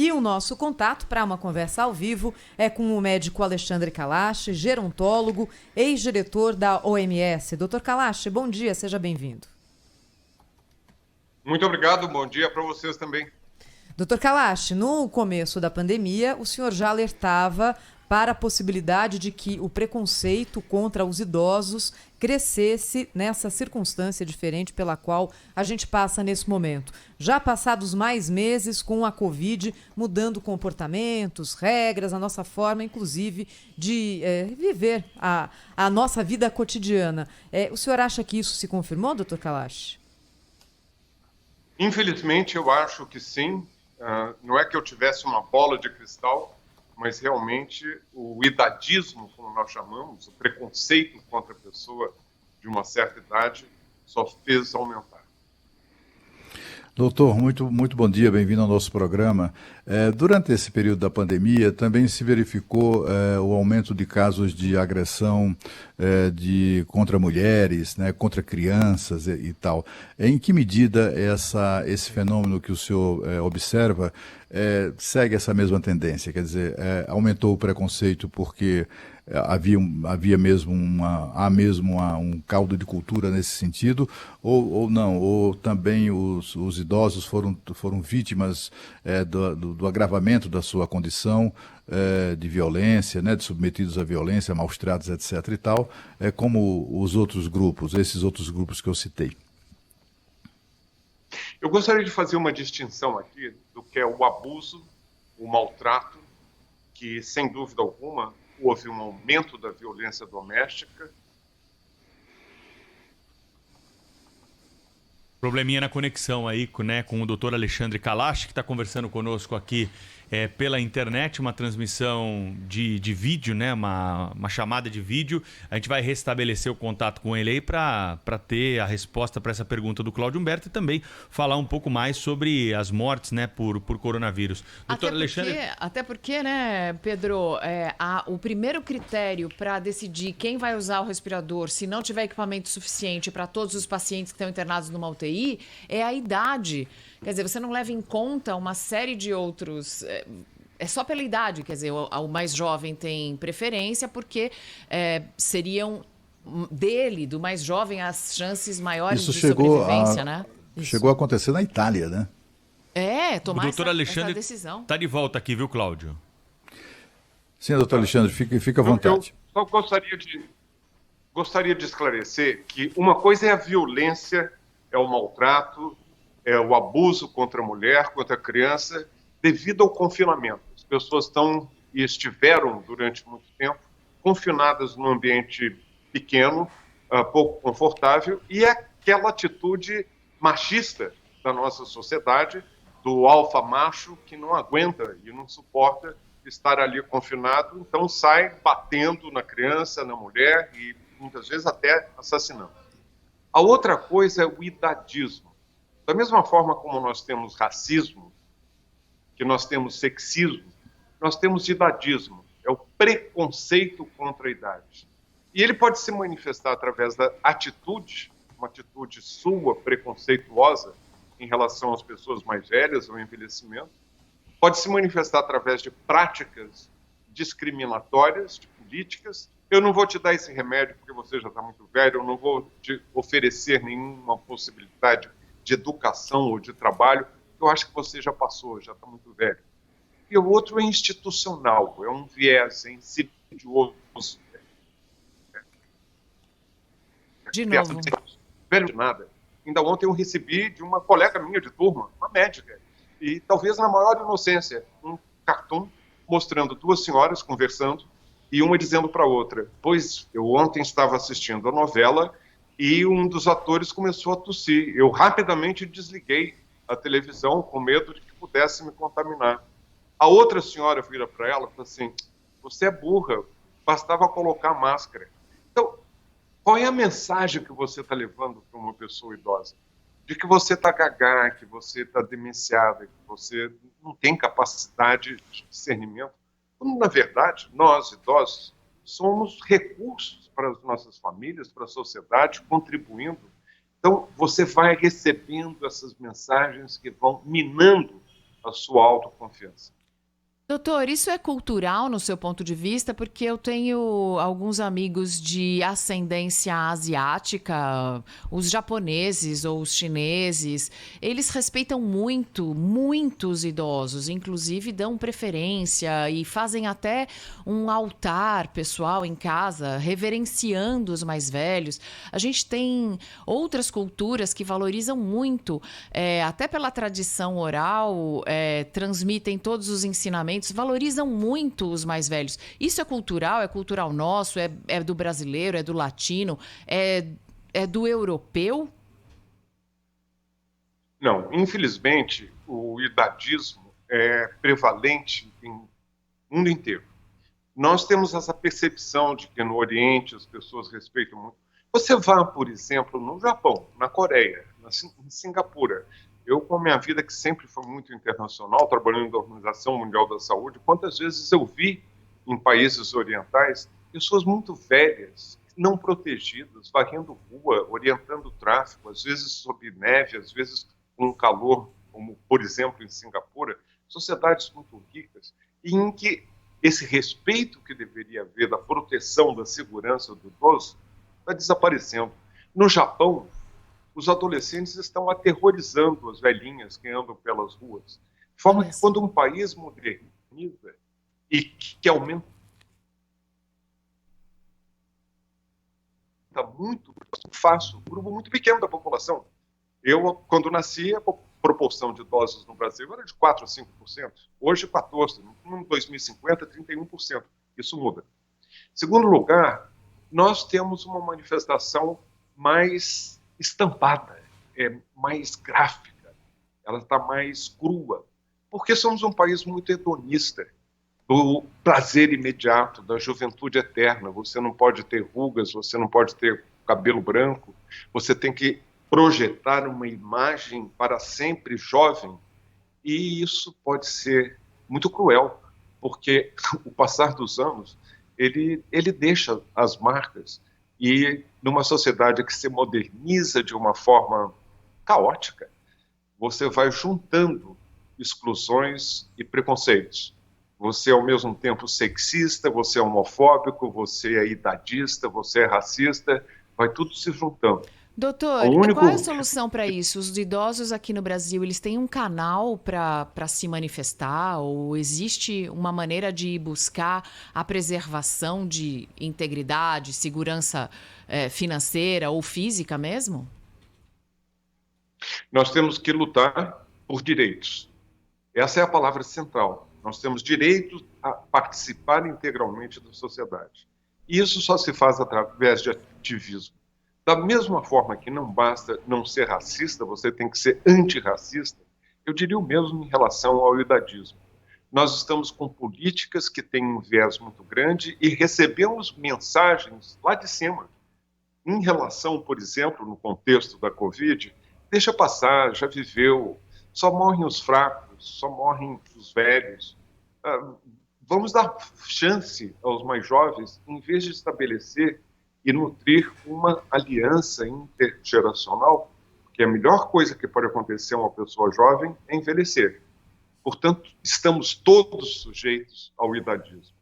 E o nosso contato para uma conversa ao vivo é com o médico Alexandre Kalash, gerontólogo, ex-diretor da OMS. Dr. Kalash, bom dia, seja bem-vindo. Muito obrigado, bom dia para vocês também. Dr. Kalash, no começo da pandemia, o senhor já alertava para a possibilidade de que o preconceito contra os idosos crescesse nessa circunstância diferente pela qual a gente passa nesse momento. Já passados mais meses com a Covid, mudando comportamentos, regras, a nossa forma, inclusive, de viver a nossa vida cotidiana. O senhor acha que isso se confirmou, Dr. Kalash? Infelizmente, eu acho que sim. Não é que eu tivesse uma bola de cristal, mas realmente o idadismo, como nós chamamos, o preconceito contra a pessoa de uma certa idade, só fez aumentar. Doutor, muito bom dia, bem-vindo ao nosso programa. Durante esse período da pandemia, também se verificou o aumento de casos de agressão contra mulheres, né, contra crianças e tal. Em que medida esse fenômeno que o senhor observa segue essa mesma tendência? Quer dizer, aumentou o preconceito porque havia mesmo um caldo de cultura nesse sentido, ou não? Ou também os idosos foram vítimas do agravamento da sua condição de violência, né, de submetidos à violência, maus-tratos, etc. e tal, como esses outros grupos que eu citei? Eu gostaria de fazer uma distinção aqui do que é o abuso, o maltrato, que, sem dúvida alguma, houve um aumento da violência doméstica. Probleminha na conexão aí, né, com o Dr. Alexandre Kalash, que está conversando conosco aqui pela internet, uma transmissão de vídeo, né, uma chamada de vídeo. A gente vai restabelecer o contato com ele aí para ter a resposta para essa pergunta do Cláudio Humberto e também falar um pouco mais sobre as mortes, né, por coronavírus. Doutor Alexandre... Até porque, né, Pedro, o primeiro critério para decidir quem vai usar o respirador, se não tiver equipamento suficiente para todos os pacientes que estão internados numa UTI, é a idade. Quer dizer, você não leva em conta uma série de outros... É só pela idade, quer dizer, o mais jovem tem preferência porque seriam do mais jovem, as chances maiores de sobrevivência, né? Chegou a acontecer na Itália, né? Tomar o doutor Alexandre essa decisão. Está de volta aqui, viu, Cláudio? Sim, doutor Alexandre, fica à vontade. Eu só gostaria de esclarecer que uma coisa é a violência, é o maltrato, é o abuso contra a mulher, contra a criança, devido ao confinamento. As pessoas estão e estiveram durante muito tempo confinadas num ambiente pequeno, pouco confortável, e é aquela atitude machista da nossa sociedade, do alfa macho que não aguenta e não suporta estar ali confinado, então sai batendo na criança, na mulher e muitas vezes até assassinando. A outra coisa é o idadismo. Da mesma forma como nós temos racismo, que nós temos sexismo, nós temos idadismo. É o preconceito contra a idade. E ele pode se manifestar através da atitude, uma atitude sua, preconceituosa, em relação às pessoas mais velhas, ao envelhecimento. Pode se manifestar através de práticas discriminatórias, de políticas. Eu não vou te dar esse remédio porque você já está muito velho, eu não vou te oferecer nenhuma possibilidade de educação ou de trabalho, eu acho que você já passou, já está muito velho. E o outro é institucional, é um viés insidioso. De novo. Velho de nada. Ainda ontem eu recebi de uma colega minha de turma, uma médica, e talvez na maior inocência, um cartoon mostrando duas senhoras conversando e uma dizendo para a outra, pois eu ontem estava assistindo a novela e um dos atores começou a tossir. Eu rapidamente desliguei a televisão com medo de que pudesse me contaminar. A outra senhora vira para ela e fala assim, você é burra, bastava colocar máscara. Então, qual é a mensagem que você está levando para uma pessoa idosa? De que você está gaga, que você está demenciada, que você não tem capacidade de discernimento. Quando, na verdade, nós, idosos, somos recursos para as nossas famílias, para a sociedade, contribuindo. Então, você vai recebendo essas mensagens que vão minando a sua autoconfiança. Doutor, isso é cultural no seu ponto de vista? Porque eu tenho alguns amigos de ascendência asiática, os japoneses ou os chineses, eles respeitam muito os idosos, inclusive dão preferência e fazem até um altar pessoal em casa, reverenciando os mais velhos. A gente tem outras culturas que valorizam muito, até pela tradição oral, transmitem todos os ensinamentos, valorizam muito os mais velhos. Isso é cultural nosso, é do brasileiro, é do latino, é do europeu? Não, infelizmente, o idadismo é prevalente em mundo inteiro. Nós temos essa percepção de que no Oriente as pessoas respeitam muito. Você vá, por exemplo, no Japão, na Coreia, em Singapura. Eu, com a minha vida, que sempre foi muito internacional, trabalhando na Organização Mundial da Saúde, quantas vezes eu vi em países orientais pessoas muito velhas, não protegidas, varrendo rua, orientando o tráfego, às vezes sob neve, às vezes com calor, como, por exemplo, em Singapura, sociedades muito ricas, e em que esse respeito que deveria haver da proteção, da segurança do idoso, está desaparecendo. No Japão, os adolescentes estão aterrorizando as velhinhas que andam pelas ruas. De forma que quando um país moderniza e que aumenta muito fácil, um grupo muito pequeno da população. Eu, quando nasci, a proporção de idosos no Brasil era de 4% a 5%. Hoje, 14%. Em 2050, 31%. Isso muda. Segundo lugar, nós temos uma manifestação mais estampada, mais gráfica, ela está mais crua, porque somos um país muito hedonista, do prazer imediato, da juventude eterna. Você não pode ter rugas, você não pode ter cabelo branco, você tem que projetar uma imagem para sempre jovem, e isso pode ser muito cruel, porque o passar dos anos, ele deixa as marcas. E numa sociedade que se moderniza de uma forma caótica, você vai juntando exclusões e preconceitos. Você é ao mesmo tempo sexista, você é homofóbico, você é idadista, você é racista, vai tudo se juntando. Doutor, qual é a solução para isso? Os idosos aqui no Brasil, eles têm um canal para se manifestar? Ou existe uma maneira de buscar a preservação de integridade, segurança financeira ou física mesmo? Nós temos que lutar por direitos. Essa é a palavra central. Nós temos direito a participar integralmente da sociedade. E isso só se faz através de ativismo. Da mesma forma que não basta não ser racista, você tem que ser antirracista, eu diria o mesmo em relação ao idadismo. Nós estamos com políticas que têm um viés muito grande e recebemos mensagens lá de cima. Em relação, por exemplo, no contexto da Covid, deixa passar, já viveu, só morrem os fracos, só morrem os velhos. Vamos dar chance aos mais jovens, em vez de estabelecer e nutrir uma aliança intergeracional, porque a melhor coisa que pode acontecer a uma pessoa jovem é envelhecer. Portanto, estamos todos sujeitos ao idadismo.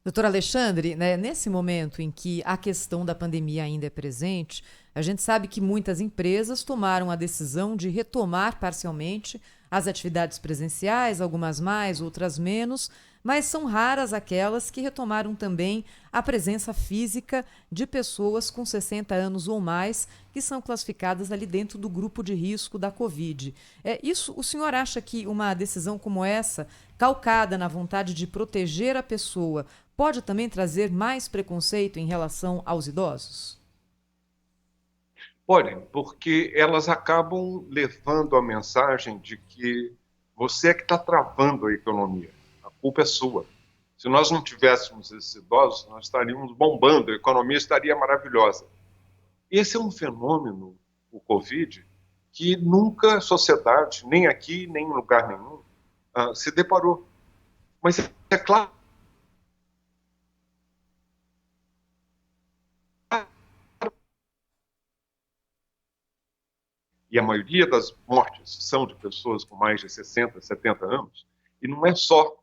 Doutor Alexandre, né, nesse momento em que a questão da pandemia ainda é presente, a gente sabe que muitas empresas tomaram a decisão de retomar parcialmente as atividades presenciais, algumas mais, outras menos, mas são raras aquelas que retomaram também a presença física de pessoas com 60 anos ou mais que são classificadas ali dentro do grupo de risco da Covid. O senhor acha que uma decisão como essa, calcada na vontade de proteger a pessoa, pode também trazer mais preconceito em relação aos idosos? Podem, porque elas acabam levando a mensagem de que você é que está travando a economia. A culpa é sua. Se nós não tivéssemos esses idosos, nós estaríamos bombando, a economia estaria maravilhosa. Esse é um fenômeno, o Covid, que nunca a sociedade, nem aqui, nem em lugar nenhum, se deparou. Mas é claro, e a maioria das mortes são de pessoas com mais de 60, 70 anos, e não é só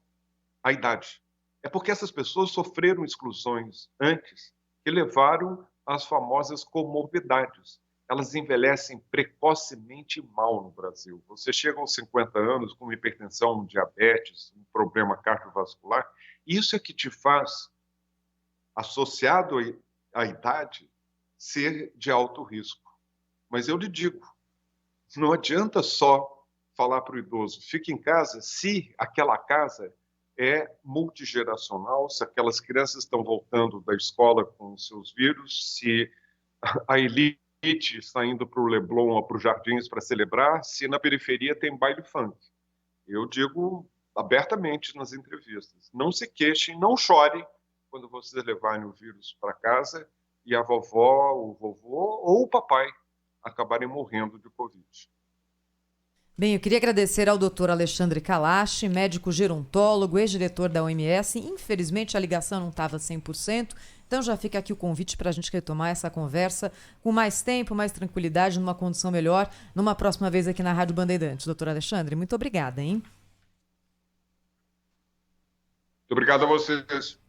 a idade. É porque essas pessoas sofreram exclusões antes que levaram às famosas comorbidades. Elas envelhecem precocemente mal no Brasil. Você chega aos 50 anos com hipertensão, diabetes, um problema cardiovascular, isso é que te faz, associado à idade, ser de alto risco. Mas eu lhe digo, não adianta só falar para o idoso, fique em casa, se aquela casa é multigeracional, se aquelas crianças estão voltando da escola com os seus vírus, se a elite está indo para o Leblon ou para os Jardins para celebrar, se na periferia tem baile funk. Eu digo abertamente nas entrevistas, não se queixem, não chorem quando vocês levarem o vírus para casa e a vovó, o vovô ou o papai acabarem morrendo de Covid. Bem, eu queria agradecer ao Dr. Alexandre Kalash, médico gerontólogo, ex-diretor da OMS. Infelizmente, a ligação não estava 100%, então já fica aqui o convite para a gente retomar essa conversa com mais tempo, mais tranquilidade, numa condição melhor, numa próxima vez aqui na Rádio Bandeirantes. Doutor Alexandre, muito obrigada, hein? Muito obrigado a vocês.